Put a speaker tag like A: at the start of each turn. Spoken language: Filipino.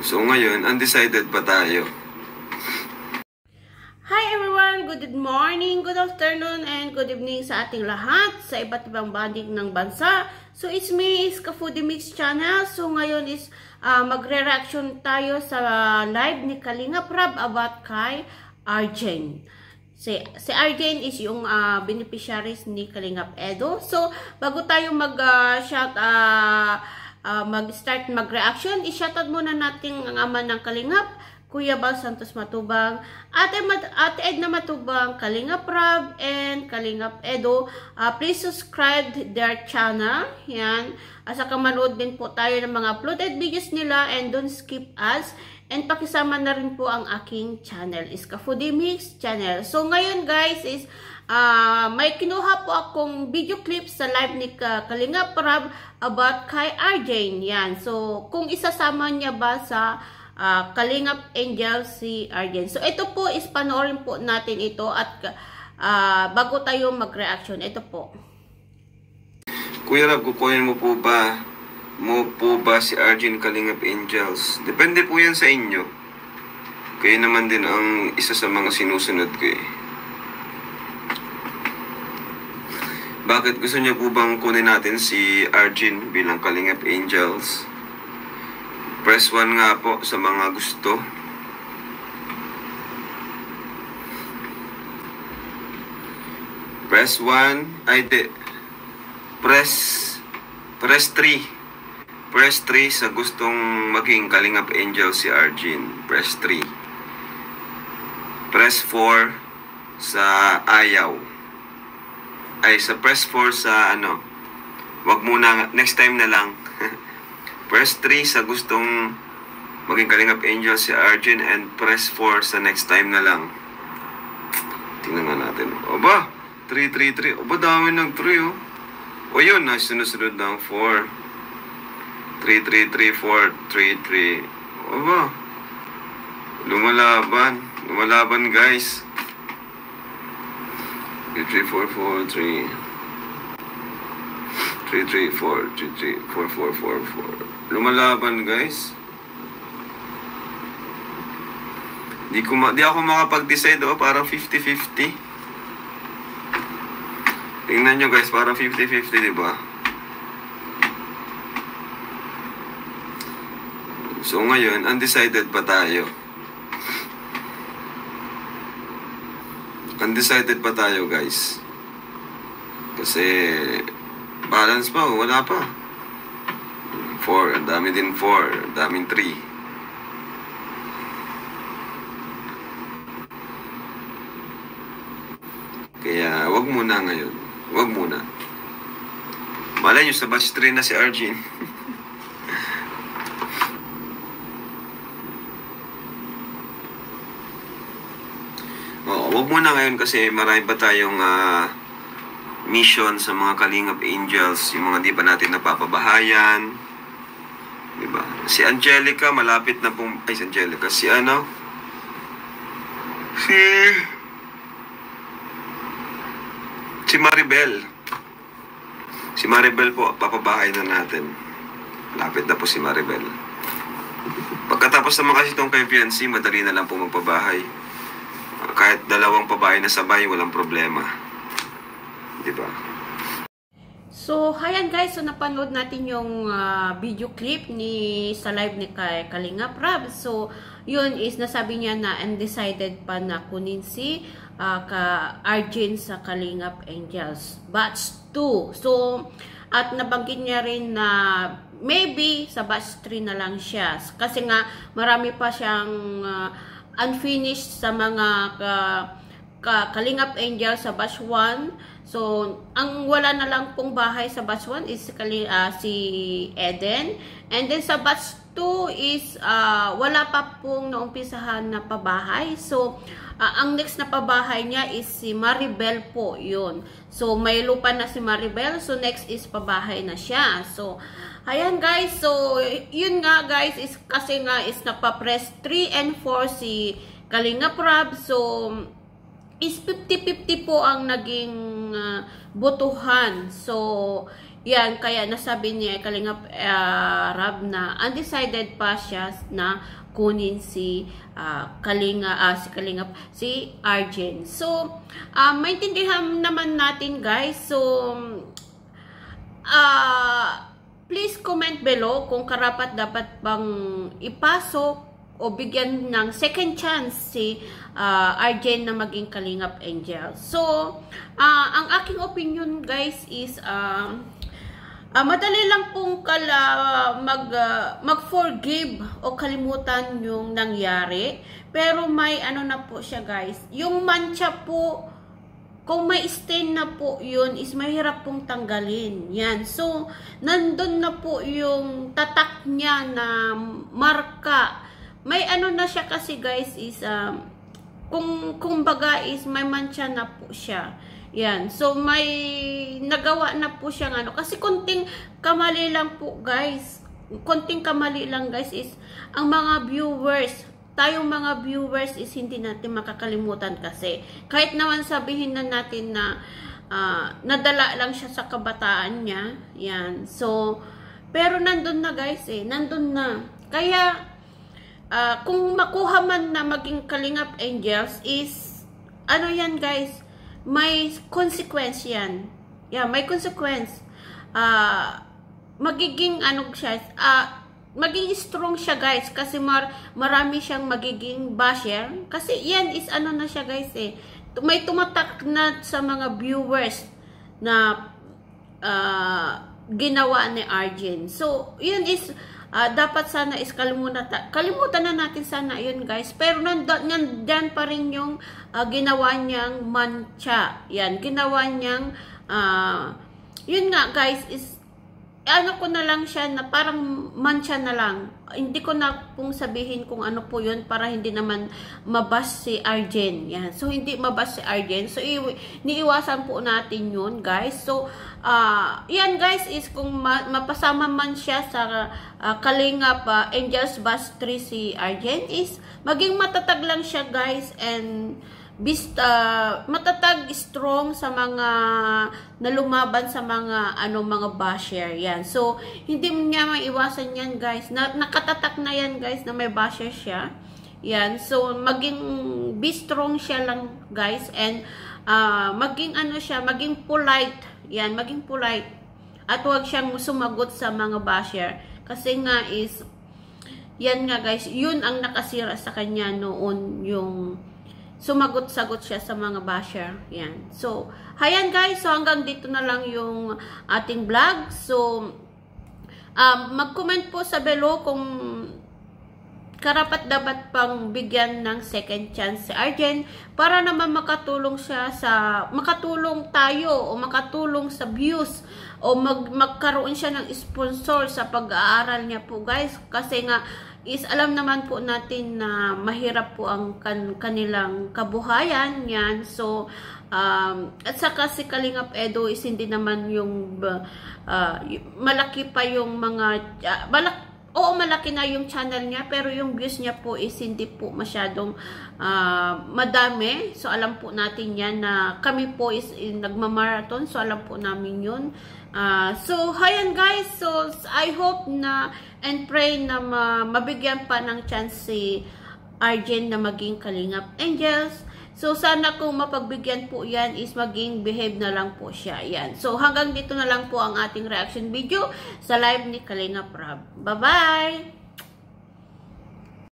A: So ngayon, undecided pa tayo.
B: Hi everyone! Good morning, good afternoon, and good evening sa ating lahat sa iba't ibang banding ng bansa. So it's me, Iska Foodie Mix Channel. So ngayon is magre-reaction tayo sa live ni Kalinga Prab about kay Arjen. Si Arjen is yung beneficiaries ni Kalingap Edo. So bago tayo mag-start mag-reaction, i-shoutout muna natin ang ama ng Kalingap, Kuya Bal Santos Matubang, Ate Edna Matubang, Kalingap Prab, and Kalingap Edo. Please subscribe their channel. Yan. Saka manood din po tayo ng mga uploaded videos nila, and don't skip us. And pakisama na rin po ang aking channel, Iska Foodie Mix Channel. So ngayon guys is may kinuha po akong video clip sa live ni Kalinga Prab about kay Arjen. Yan. So kung isasama niya ba sa Kalingap Angel si Arjen. So ito po is panoorin po natin ito at bago tayo mag-reaction. Ito po.
A: Kuya Rab, kukunin mo po ba si Arjen Kalingap Angels? Depende po yan sa inyo. Kayo naman din ang isa sa mga sinusunod ko eh. Bakit gusto niyo po bang kunin natin si Arjen bilang Kalingap Angels? Press 1 nga po sa mga gusto. Press 1. Press 3. Press 3 sa gustong maging Kalingap Angel si Arjen. Press 3. Press 4 sa ayaw. Ay, sa press 4 sa ano. Wag muna, next time na lang. Press 3 sa gustong maging Kalingap Angel si Arjen, and press 4 sa next time na lang. Tingnan nga natin. Oba, 3. Oba, dami ng 3 oh. O yun, sunod-sunod ng 4. 3, 4, 3. Oba. Lumalaban guys. 3, 4, 3. 3, 4. Lumalaban guys. Di ako makapag-decide oh, parang 50-50. Tingnan nyo guys, parang 50-50, di ba? So ngayon, undecided pa tayo. Undecided pa tayo guys. Kasi balance pa, wala pa. 4, ang dami din 4, ang daming 3. Kaya wag muna ngayon. Wag muna. Malay nyo sa batch 3 na si Arjen. Huwag muna ngayon kasi marami pa tayong mission sa mga Kalingap Angels, yung mga di pa natin napapabahayan. Diba? Si Angelica, malapit na pong... Ay, si Angelica. Si ano? Si Maribel. Si Maribel po, papabahay na natin. Lapit na po si Maribel. Pagkatapos naman kasi itong kay Fiancé, madali na lang po magpabahay. Kahit dalawang pabahay na sabay, walang problema. Diba?
B: So, hayan guys, so napanood natin yung video clip sa live ni Kalinga Prab. So, yun is nasabi niya na undecided pa na kunin si Arjen sa Kalingap Angels. Batch 2. So, at nabanggit niya rin na maybe sa batch 3 na lang siya. Kasi nga, marami pa siyang unfinished sa mga Kalingap Angel sa batch 1. So, ang wala na lang pong bahay sa batch 1 is si Eden. And then sa batch 2 is wala pa pong naumpisahan na pabahay. So, ang next na pabahay niya is si Maribel po, yun. So, may lupa na si Maribel. So, next is pabahay na siya. So, ayan guys. So, yun nga guys, is kasi nga is nagpa-press 3 and 4 si Kalinga Prab. So, is 50-50 po ang naging botohan. So, yan, kaya nasabi niya Kalingap Rab na undecided pa siya na kunin si si Arjen. So, maintindihan naman natin guys. So, please comment below kung karapat dapat bang ipasok o bigyan ng second chance si Arjen na maging Kalingap Angel. So, ang aking opinion guys is madali lang pong mag-forgive o kalimutan yung nangyari. Pero may ano na po siya guys. Yung mancha po, kung may stain na po yun, is mahirap pong tanggalin. Yan. So, nandun na po yung tatak niya na marka. May ano na siya kasi guys is, kung baga is may mancha na po siya. Yan. So, may nagawa na po siyang ano. Kasi konting kamali lang po, guys. Konting kamali lang, guys, is ang mga viewers, tayong mga viewers is hindi natin makakalimutan kasi. Kahit naman sabihin na natin na nadala lang siya sa kabataan niya. Yan. So, pero nandun na, guys, nandun na. Kaya, kung makuha man na maging Kalingap Angels is, ano yan, guys, may consequence yan. Yeah, may consequence. Magiging ano siya, magiging strong siya guys kasi marami siyang magiging basher. Kasi yan is ano na siya guys may tumatak na sa mga viewers na ginawa ni Arjen. So, yun is dapat sana is kalimutan na natin sana yun guys. Pero nandyan pa rin yung ginawa niyang mancha. Yan, ginawa niyang yun nga guys is ano ko na lang siya na parang mancha na lang. Hindi ko na pong sabihin kung ano po yun para hindi naman mabas si Arjen. Yan. So, hindi mabas si Arjen. So, niiwasan po natin yun, guys. So, yan, guys, is kung mapasama man siya sa Kalingap Angels Bus 3 si Arjen is maging matatag lang siya, guys, and matatag, strong sa mga nalumaban sa mga mga basher. Yan. So, hindi niya maiwasan yan, guys. Nakatatak na yan, guys, na may basher siya. Yan. So, maging be strong siya lang, guys, and maging maging polite. Yan, maging polite. At huwag siyang sumagot sa mga basher. Kasi nga is, yan nga, guys, yun ang nakasira sa kanya noon, yung sumagot-sagot siya sa mga basher. Yan. So, hayan guys. So, hanggang dito na lang yung ating vlog. So, mag-comment po sa below kung karapat dapat pang bigyan ng second chance si Arjen para naman makatulong tayo o makatulong sa views o magkaroon siya ng sponsor sa pag-aaral niya po guys. Kasi nga, is alam naman po natin na mahirap po ang kanilang kabuhayan yan. So, at saka si Kalingap Edo is hindi naman yung malaki pa yung mga malaki na yung channel niya pero yung views niya po is hindi po masyadong madami. So, alam po natin yan na kami po is nagmamarathon. So, alam po namin yun. So, hayan guys. So, I hope na and pray na mabigyan pa ng chance si Arjen na maging Kalingap Angels. So, sana kung mapagbigyan po yan is maging behave na lang po siya. Yan. So, hanggang dito na lang po ang ating reaction video sa live ni Kalingap Rab. Bye-bye!